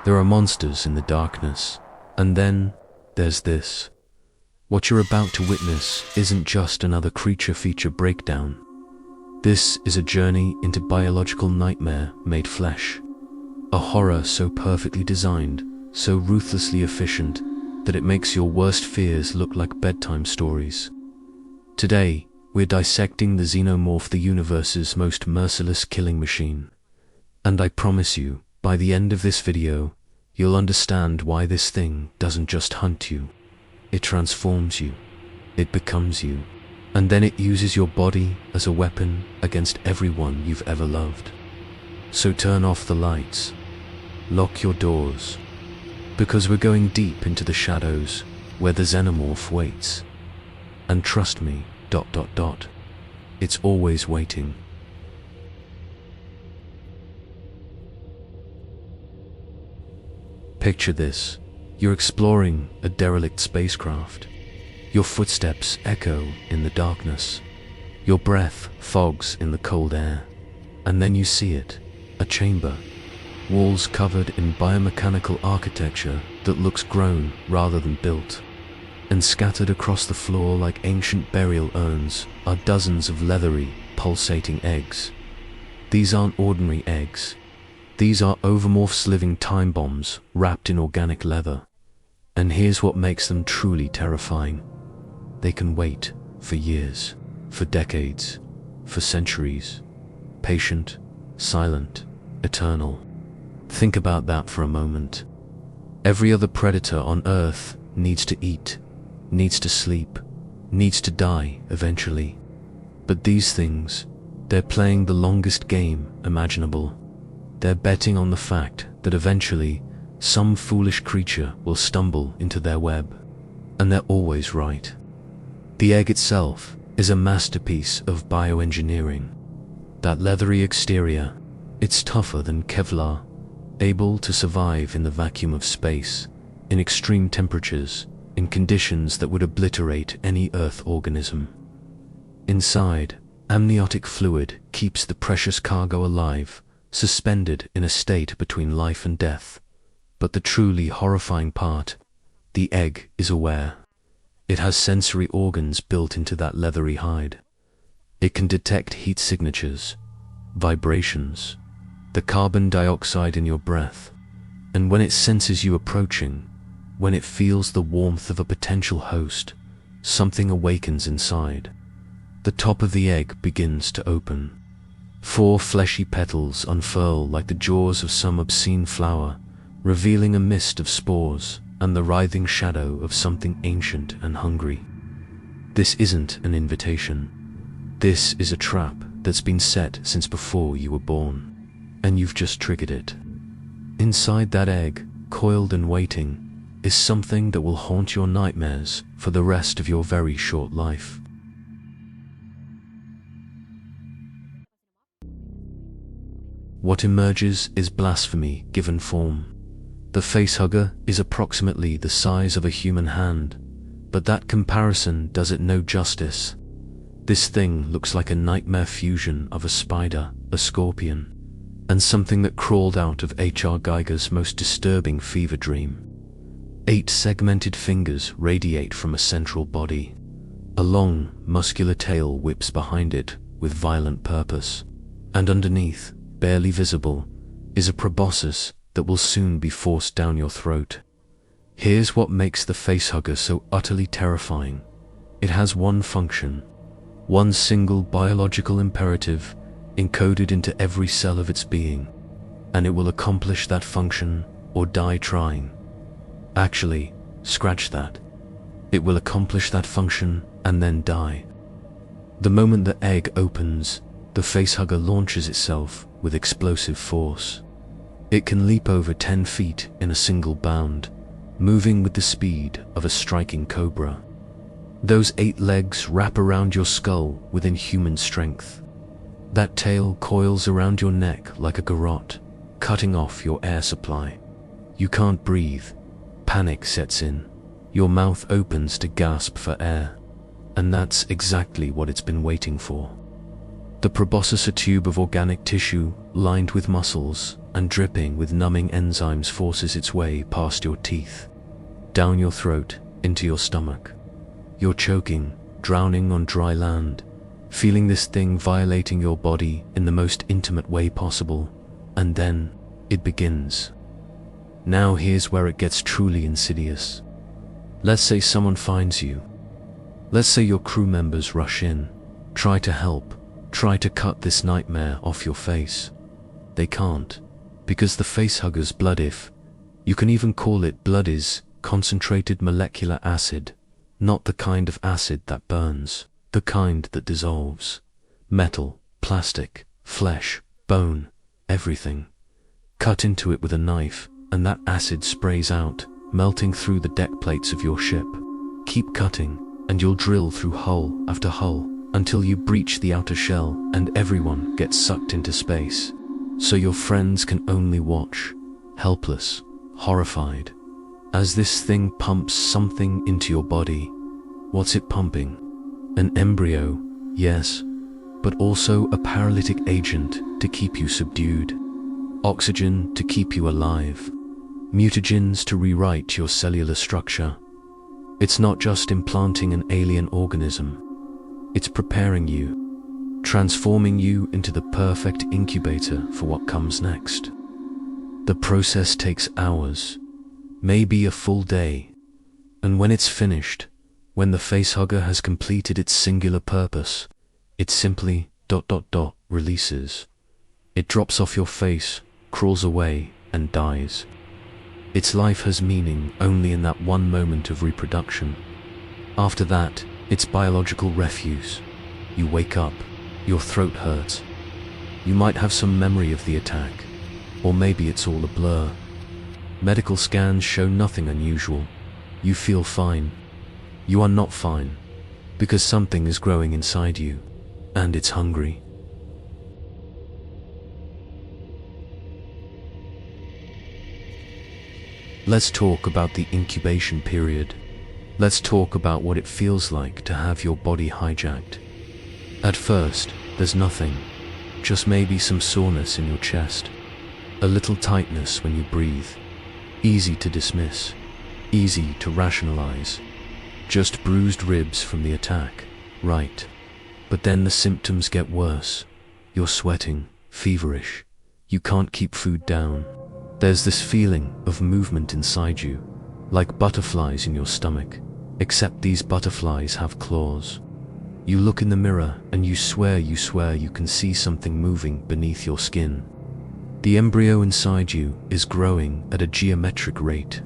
There are monsters in the darkness. And then, there's this. What you're about to witness isn't just another creature feature breakdown. This is a journey into biological nightmare made flesh. A horror so perfectly designed, so ruthlessly efficient, that it makes your worst fears look like bedtime stories. Today, we're dissecting the Xenomorph, the universe's most merciless killing machine. And I promise you, by the end of this video, you'll understand why this thing doesn't just hunt you. It transforms you. It becomes you. And then it uses your body as a weapon against everyone you've ever loved. So turn off the lights. Lock your doors. Because we're going deep into the shadows where the Xenomorph waits. And trust me, ... it's always waiting. Picture this. You're exploring a derelict spacecraft. Your footsteps echo in the darkness. Your breath fogs in the cold air. And then you see it, a chamber. Walls covered in biomechanical architecture that looks grown rather than built. And scattered across the floor like ancient burial urns are dozens of leathery, pulsating eggs. These aren't ordinary eggs. These are Overmorph's living time bombs wrapped in organic leather. And here's what makes them truly terrifying. They can wait for years, for decades, for centuries. Patient, silent, eternal. Think about that for a moment. Every other predator on Earth needs to eat, needs to sleep, needs to die eventually. But these things, they're playing the longest game imaginable. They're betting on the fact that eventually some foolish creature will stumble into their web. And they're always right. The egg itself is a masterpiece of bioengineering. That leathery exterior, it's tougher than Kevlar, able to survive in the vacuum of space, in extreme temperatures, in conditions that would obliterate any Earth organism. Inside, amniotic fluid keeps the precious cargo alive, suspended in a state between life and death. But the truly horrifying part, the egg is aware. It has sensory organs built into that leathery hide. It can detect heat signatures, vibrations, the carbon dioxide in your breath, and when it senses you approaching, when it feels the warmth of a potential host, something awakens inside. The top of the egg begins to open. 4 fleshy petals unfurl like the jaws of some obscene flower, revealing a mist of spores and the writhing shadow of something ancient and hungry. This isn't an invitation. This is a trap that's been set since before you were born. And you've just triggered it. Inside that egg, coiled and waiting, is something that will haunt your nightmares for the rest of your very short life. What emerges is blasphemy given form. The Facehugger is approximately the size of a human hand, but that comparison does it no justice. This thing looks like a nightmare fusion of a spider, a scorpion, and something that crawled out of H.R. Geiger's most disturbing fever dream. 8 segmented fingers radiate from a central body. A long, muscular tail whips behind it with violent purpose. And underneath, barely visible, is a proboscis that will soon be forced down your throat. Here's what makes the Facehugger so utterly terrifying. It has one function, one single biological imperative encoded into every cell of its being, and it will accomplish that function or die trying. Actually, scratch that. It will accomplish that function and then die. The moment the egg opens, the Facehugger launches itself with explosive force. It can leap over 10 feet in a single bound, moving with the speed of a striking cobra. Those 8 legs wrap around your skull with inhuman strength. That tail coils around your neck like a garrote, cutting off your air supply. You can't breathe. Panic sets in. Your mouth opens to gasp for air. And that's exactly what it's been waiting for. The proboscis, a tube of organic tissue lined with muscles and dripping with numbing enzymes, forces its way past your teeth, down your throat, into your stomach. You're choking, drowning on dry land, feeling this thing violating your body in the most intimate way possible, and then it begins. Now here's where it gets truly insidious. Let's say someone finds you. Let's say your crew members rush in, try to help, try to cut this nightmare off your face. They can't, because the Facehugger's blood, if you can even call it blood, is concentrated molecular acid, not the kind of acid that burns, the kind that dissolves. Metal, plastic, flesh, bone, everything. Cut into it with a knife, and that acid sprays out, melting through the deck plates of your ship. Keep cutting, and you'll drill through hull after hull, until you breach the outer shell and everyone gets sucked into space. So your friends can only watch, helpless, horrified, as this thing pumps something into your body. What's it pumping? An embryo, yes, but also a paralytic agent to keep you subdued, oxygen to keep you alive, mutagens to rewrite your cellular structure. It's not just implanting an alien organism. It's preparing you, transforming you into the perfect incubator for what comes next. The process takes hours, maybe a full day, and when it's finished, when the Facehugger has completed its singular purpose, it simply ... releases. It drops off your face, crawls away, and dies. Its life has meaning only in that one moment of reproduction. After that, it's biological refuse. You wake up, your throat hurts. You might have some memory of the attack, or maybe it's all a blur. Medical scans show nothing unusual. You feel fine. You are not fine, because something is growing inside you, and it's hungry. Let's talk about the incubation period. Let's talk about what it feels like to have your body hijacked. At first, there's nothing, just maybe some soreness in your chest, a little tightness when you breathe, easy to dismiss, easy to rationalize, just bruised ribs from the attack, right? But then the symptoms get worse. You're sweating, feverish, you can't keep food down. There's this feeling of movement inside you, like butterflies in your stomach, except these butterflies have claws. You look in the mirror and you swear you can see something moving beneath your skin. The embryo inside you is growing at a geometric rate.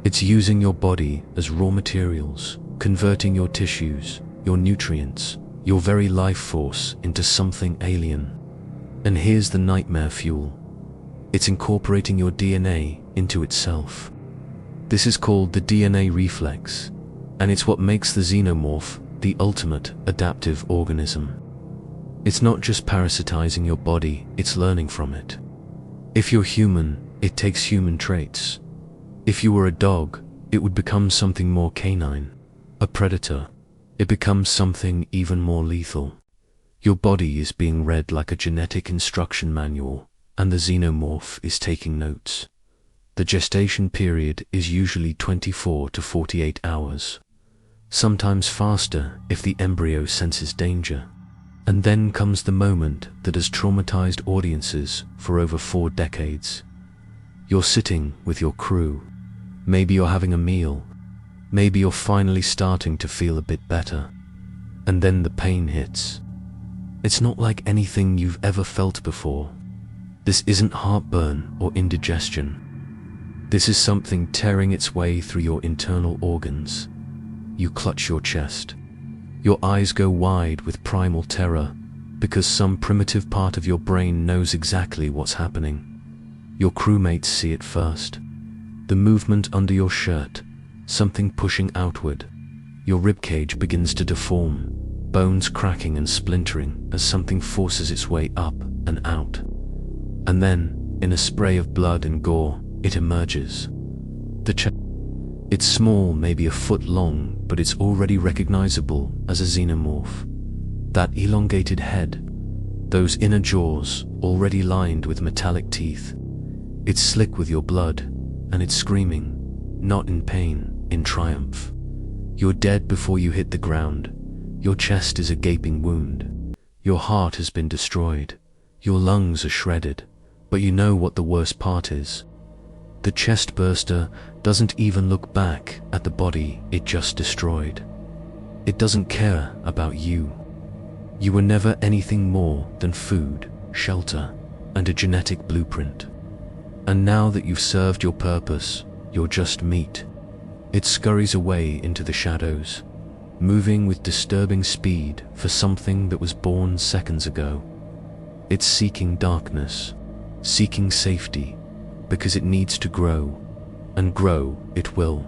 It's using your body as raw materials, converting your tissues, your nutrients, your very life force into something alien. And here's the nightmare fuel. It's incorporating your DNA into itself. This is called the DNA reflex, and it's what makes the Xenomorph the ultimate adaptive organism. It's not just parasitizing your body, it's learning from it. If you're human, it takes human traits. If you were a dog, it would become something more canine. A predator, it becomes something even more lethal. Your body is being read like a genetic instruction manual, and the Xenomorph is taking notes. The gestation period is usually 24 to 48 hours, sometimes faster if the embryo senses danger. And then comes the moment that has traumatized audiences for over 4 decades. You're sitting with your crew. Maybe you're having a meal. Maybe you're finally starting to feel a bit better. And then the pain hits. It's not like anything you've ever felt before. This isn't heartburn or indigestion. This is something tearing its way through your internal organs. You clutch your chest. Your eyes go wide with primal terror, because some primitive part of your brain knows exactly what's happening. Your crewmates see it first. The movement under your shirt, something pushing outward. Your ribcage begins to deform, bones cracking and splintering as something forces its way up and out. And then, in a spray of blood and gore, it emerges. It's small, maybe a foot long, but it's already recognizable as a xenomorph. That elongated head, those inner jaws already lined with metallic teeth. It's slick with your blood, and it's screaming, not in pain, in triumph. You're dead before you hit the ground. Your chest is a gaping wound. Your heart has been destroyed. Your lungs are shredded. But you know what the worst part is. The Chestburster doesn't even look back at the body it just destroyed. It doesn't care about you. You were never anything more than food, shelter, and a genetic blueprint. And now that you've served your purpose, you're just meat. It scurries away into the shadows, moving with disturbing speed for something that was born seconds ago. It's seeking darkness, seeking safety, because it needs to grow, and grow it will.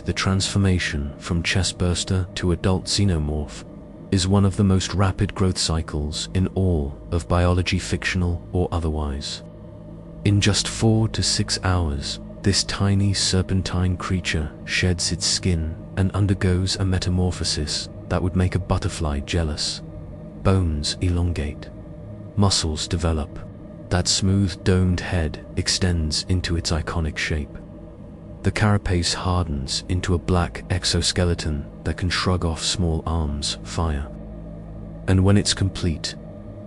The transformation from Chestburster to adult Xenomorph is one of the most rapid growth cycles in all of biology, fictional or otherwise. In just 4 to 6 hours, this tiny serpentine creature sheds its skin and undergoes a metamorphosis that would make a butterfly jealous. Bones elongate, muscles develop, that smooth domed head extends into its iconic shape. The carapace hardens into a black exoskeleton that can shrug off small arms, fire. And when it's complete,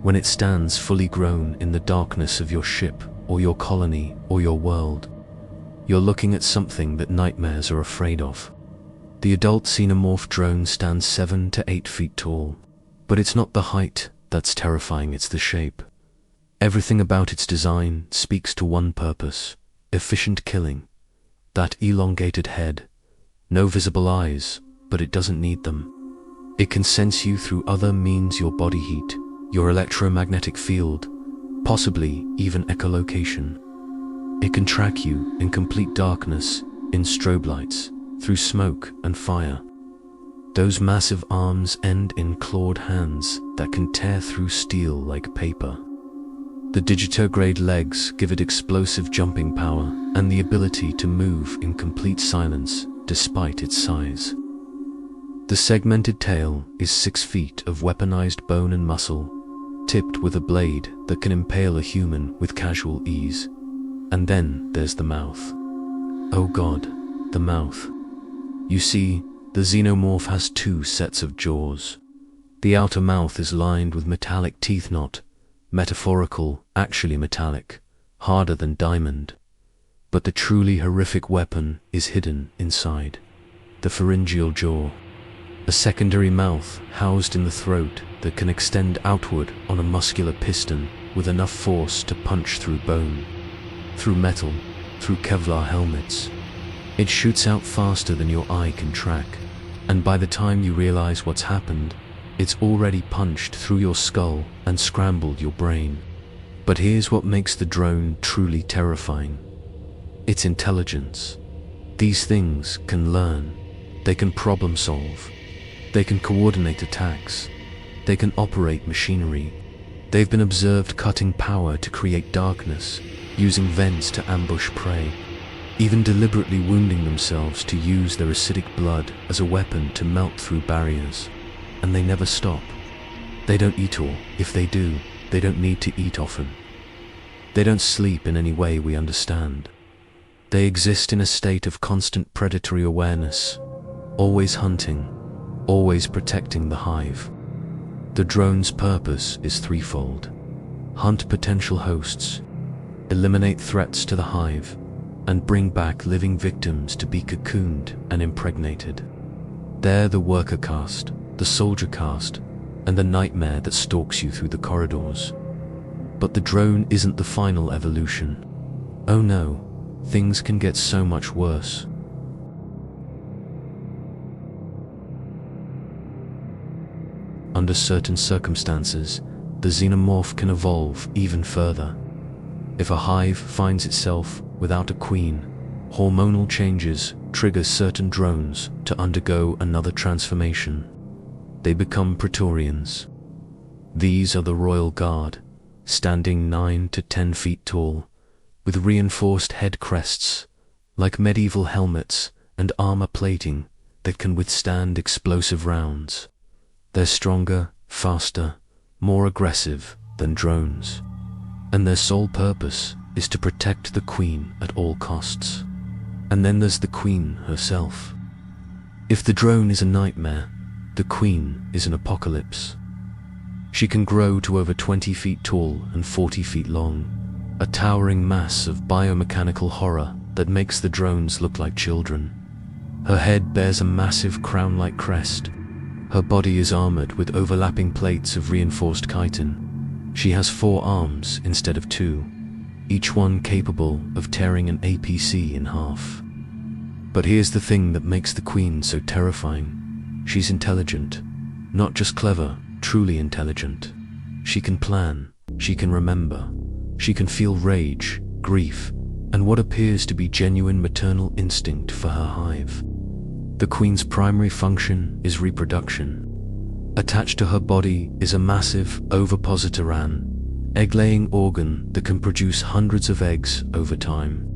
when it stands fully grown in the darkness of your ship or your colony or your world, you're looking at something that nightmares are afraid of. The adult Xenomorph drone stands 7 to 8 feet tall, but it's not the height that's terrifying, it's the shape. Everything about its design speaks to one purpose: efficient killing. That elongated head, no visible eyes, but it doesn't need them. It can sense you through other means: your body heat, your electromagnetic field, possibly even echolocation. It can track you in complete darkness, in strobe lights, through smoke and fire. Those massive arms end in clawed hands that can tear through steel like paper. The digitograde legs give it explosive jumping power and the ability to move in complete silence despite its size. The segmented tail is 6 feet of weaponized bone and muscle, tipped with a blade that can impale a human with casual ease. And then there's the mouth. Oh God, the mouth. You see, the Xenomorph has 2 sets of jaws. The outer mouth is lined with metallic teeth, not metaphorical, actually metallic, harder than diamond. But the truly horrific weapon is hidden inside, the pharyngeal jaw, a secondary mouth housed in the throat that can extend outward on a muscular piston with enough force to punch through bone, through metal, through Kevlar helmets. It shoots out faster than your eye can track, and by the time you realize what's happened, it's already punched through your skull and scrambled your brain. But here's what makes the drone truly terrifying: its intelligence. These things can learn, they can problem solve, they can coordinate attacks, they can operate machinery. They've been observed cutting power to create darkness, using vents to ambush prey, even deliberately wounding themselves to use their acidic blood as a weapon to melt through barriers. And they never stop. They don't eat, or if they do, they don't need to eat often. They don't sleep in any way we understand. They exist in a state of constant predatory awareness, always hunting, always protecting the hive. The drone's purpose is threefold: hunt potential hosts, eliminate threats to the hive, and bring back living victims to be cocooned and impregnated. They're the worker caste, the soldier caste, and the nightmare that stalks you through the corridors. But the drone isn't the final evolution. Oh no, things can get so much worse. Under certain circumstances, the Xenomorph can evolve even further. If a hive finds itself without a queen, hormonal changes trigger certain drones to undergo another transformation. They become Praetorians. These are the Royal Guard, standing 9 to 10 feet tall, with reinforced head crests, like medieval helmets and armor plating, that can withstand explosive rounds. They're stronger, faster, more aggressive than drones. And their sole purpose is to protect the Queen at all costs. And then there's the Queen herself. If the drone is a nightmare, the Queen is an apocalypse. She can grow to over 20 feet tall and 40 feet long, a towering mass of biomechanical horror that makes the drones look like children. Her head bears a massive crown-like crest. Her body is armored with overlapping plates of reinforced chitin. She has 4 arms instead of 2, each one capable of tearing an APC in half. But here's the thing that makes the Queen so terrifying. She's intelligent. Not just clever, truly intelligent. She can plan, she can remember, she can feel rage, grief, and what appears to be genuine maternal instinct for her hive. The Queen's primary function is reproduction. Attached to her body is a massive ovipositor, egg-laying organ that can produce hundreds of eggs over time.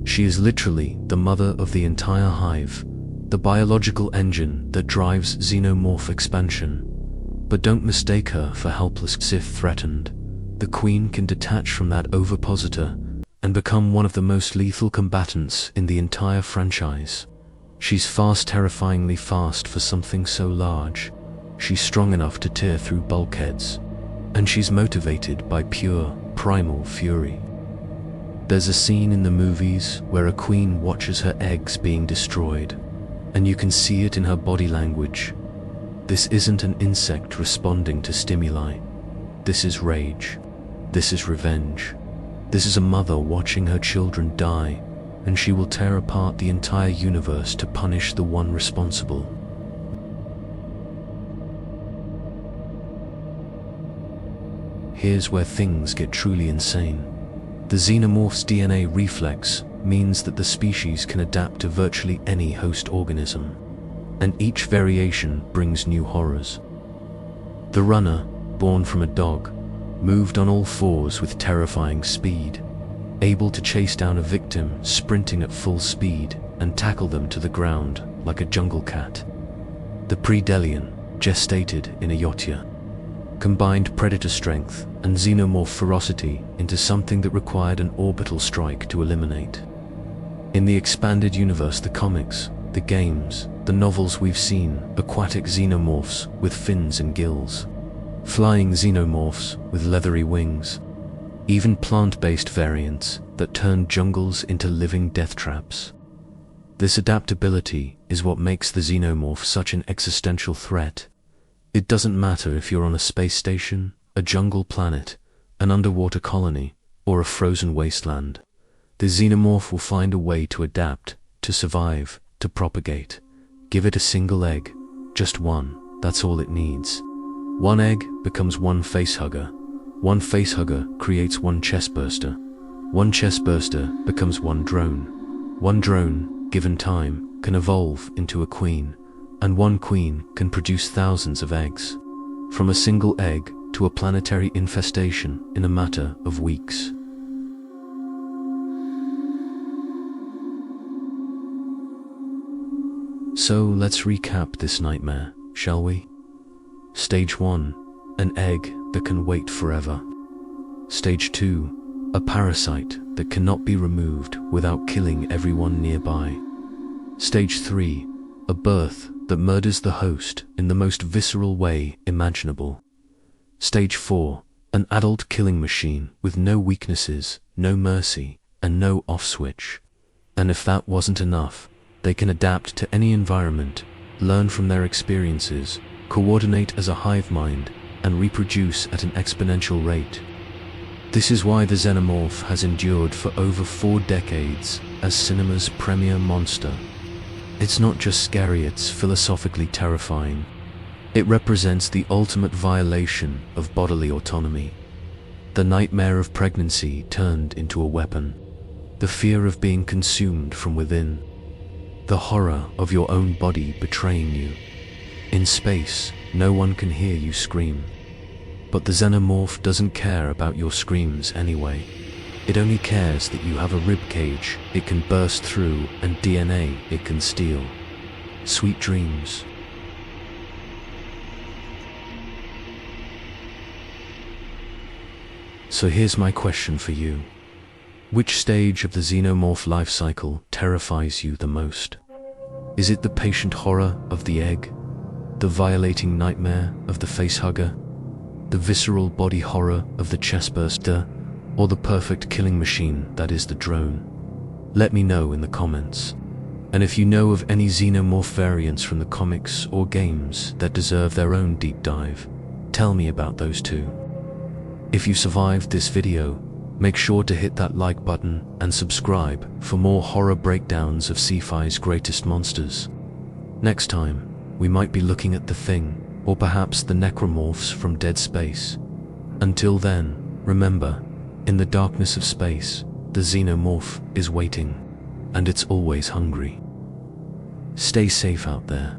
She is literally the mother of the entire hive, the biological engine that drives xenomorph expansion. But don't mistake her for helpless if threatened. The Queen can detach from that ovipositor and become one of the most lethal combatants in the entire franchise. She's fast, terrifyingly fast for something so large. She's strong enough to tear through bulkheads. And she's motivated by pure, primal fury. There's a scene in the movies where a queen watches her eggs being destroyed, and you can see it in her body language. This isn't an insect responding to stimuli. This is rage. This is revenge. This is a mother watching her children die, and she will tear apart the entire universe to punish the one responsible. Here's where things get truly insane. The xenomorph's DNA reflex means that the species can adapt to virtually any host organism, and each variation brings new horrors. The runner, born from a dog, moved on all fours with terrifying speed, able to chase down a victim sprinting at full speed and tackle them to the ground like a jungle cat. The Predelian, gestated in a Yotia, combined predator strength and xenomorph ferocity into something that required an orbital strike to eliminate. In the expanded universe, the comics, the games, the novels, we've seen aquatic xenomorphs with fins and gills, flying xenomorphs with leathery wings, even plant-based variants that turn jungles into living death traps. This adaptability is what makes the xenomorph such an existential threat. It doesn't matter if you're on a space station, a jungle planet, an underwater colony, or a frozen wasteland. The xenomorph will find a way to adapt, to survive, to propagate. Give it a single egg, just one, that's all it needs. One egg becomes one facehugger. One facehugger creates one chestburster. One chestburster becomes one drone. One drone, given time, can evolve into a queen. And one queen can produce thousands of eggs, from a single egg to a planetary infestation in a matter of weeks. So let's recap this nightmare, shall we? Stage 1, an egg that can wait forever. Stage 2, a parasite that cannot be removed without killing everyone nearby. Stage 3, a birth that murders the host in the most visceral way imaginable. Stage 4, an adult killing machine with no weaknesses, no mercy, and no off switch. And if that wasn't enough, they can adapt to any environment, learn from their experiences, coordinate as a hive mind, and reproduce at an exponential rate. This is why the Xenomorph has endured for over 4 decades as cinema's premier monster. It's not just scary, it's philosophically terrifying. It represents the ultimate violation of bodily autonomy. The nightmare of pregnancy turned into a weapon. The fear of being consumed from within. The horror of your own body betraying you. In space, no one can hear you scream. But the Xenomorph doesn't care about your screams anyway. It only cares that you have a rib cage it can burst through and DNA it can steal. Sweet dreams. So here's my question for you. Which stage of the xenomorph life cycle terrifies you the most? Is it the patient horror of the egg? The violating nightmare of the facehugger? The visceral body horror of the chestburster? Or the perfect killing machine that is the drone? Let me know in the comments. And if you know of any xenomorph variants from the comics or games that deserve their own deep dive, tell me about those too. If you survived this video, make sure to hit that like button and subscribe for more horror breakdowns of sci-fi's greatest monsters. Next time, we might be looking at the Thing, or perhaps the necromorphs from Dead Space. Until then, remember, in the darkness of space, the xenomorph is waiting, and it's always hungry. Stay safe out there.